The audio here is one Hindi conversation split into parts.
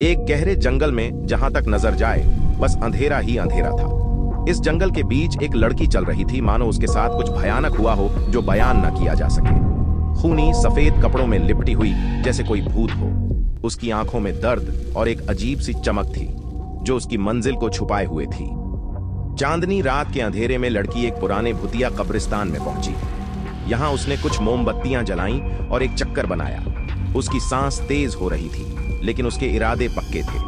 एक गहरे जंगल में जहां तक नजर जाए बस अंधेरा ही अंधेरा था। इस जंगल के बीच एक लड़की चल रही थी, मानो उसके साथ कुछ भयानक हुआ हो जो बयान न किया जा सके। खूनी सफेद कपड़ों में लिपटी हुई जैसे कोई भूत हो। उसकी आंखों में दर्द और एक अजीब सी चमक थी जो उसकी मंजिल को छुपाए हुए थी। चांदनी रात के अंधेरे में लड़की एक पुराने भूतिया कब्रिस्तान में पहुंची। यहां उसने कुछ मोमबत्तियां जलाईं और एक चक्कर बनाया। उसकी सांस तेज हो रही थी, लेकिन उसके इरादे पक्के थे।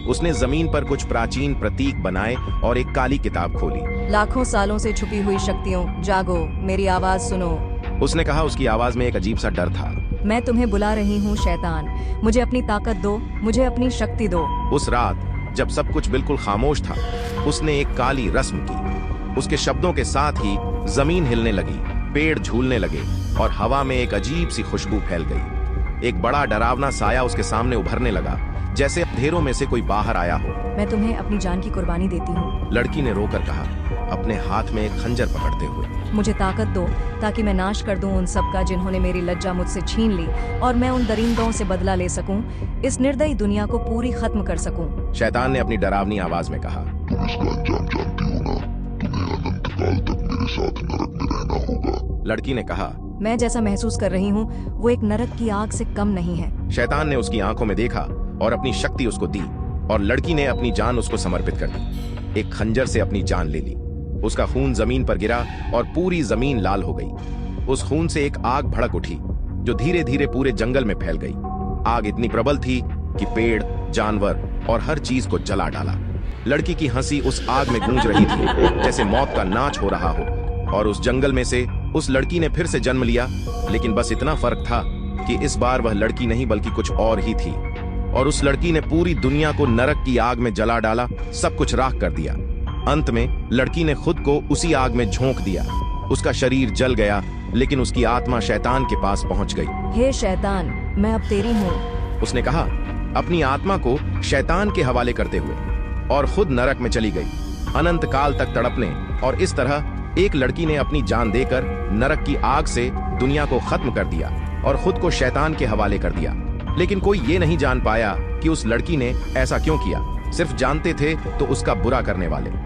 उसने जमीन पर कुछ प्राचीन प्रतीक बनाए और एक काली किताब खोली। लाखों सालों से छुपी हुई शक्तियों, जागो, मेरी आवाज सुनो। उसने कहा। उसकी आवाज में एक अजीब सा डर था। मैं तुम्हें बुला रही हूँ शैतान, मुझे अपनी ताकत दो, मुझे अपनी शक्ति दो। उस रात जब सब कुछ बिल्कुल खामोश था, उसने एक काली रस्म की। उसके शब्दों के साथ ही जमीन हिलने लगी, पेड़ झूलने लगे और हवा में एक अजीब सी खुशबू फैल गई। एक बड़ा डरावना साया उसके सामने उभरने लगा, जैसे अंधेरों में से कोई बाहर आया हो। मैं तुम्हें अपनी जान की कुर्बानी देती हूँ, लड़की ने रोकर कहा, अपने हाथ में एक खंजर पकड़ते हुए। मुझे ताकत दो ताकि मैं नाश कर दूं उन सब का जिन्होंने मेरी लज्जा मुझसे छीन ली, और मैं उन दरिंदों से बदला ले सकूं, इस निर्दयी दुनिया को पूरी खत्म कर सकूं। शैतान ने अपनी डरावनी आवाज में कहा, तुम इसका अंजाम जानती हो ना? तुम्हें अनंत काल तक मेरे साथ नरक में रहना होगा। लड़की ने कहा, मैं जैसा महसूस कर रही हूँ वो एक नरक की आग से कम नहीं है। शैतान ने उसकी आंखों में देखा और अपनी शक्ति उसको दी, और लड़की ने अपनी जान उसको समर्पित कर दी। एक खंजर से अपनी जान ले ली। उसका खून जमीन पर गिरा और पूरी जमीन लाल हो गई। उस खून से एक आग भड़क उठी जो धीरे धीरे पूरे जंगल में फैल गई। आग इतनी प्रबल थी कि पेड़, जानवर और हर चीज को जला डाला। लड़की की हंसी उस आग में गूंज रही थी जैसे मौत का नाच हो रहा हो। और उस जंगल में से उस लड़की ने फिर से जन्म लिया, लेकिन बस इतना फर्क था कि इस बार वह लड़की नहीं बल्कि कुछ और ही थी। और उस लड़की ने पूरी दुनिया को नरक की आग में जला डाला, सब कुछ राख कर दिया। अंत में लड़की ने खुद को उसी आग में झोंक दिया। उसका शरीर जल गया, लेकिन उसकी आत्मा शैतान के पास पहुंच गई। हे शैतान, मैं अब तेरी हूँ, उसने कहा, अपनी आत्मा को शैतान के हवाले करते हुए, और खुद नरक में चली गई, अनंत काल तक तड़पने। और इस तरह एक लड़की ने अपनी जान देकर नरक की आग से दुनिया को खत्म कर दिया और खुद को शैतान के हवाले कर दिया। लेकिन कोई ये नहीं जान पाया कि उस लड़की ने ऐसा क्यों किया। सिर्फ जानते थे तो उसका बुरा करने वाले।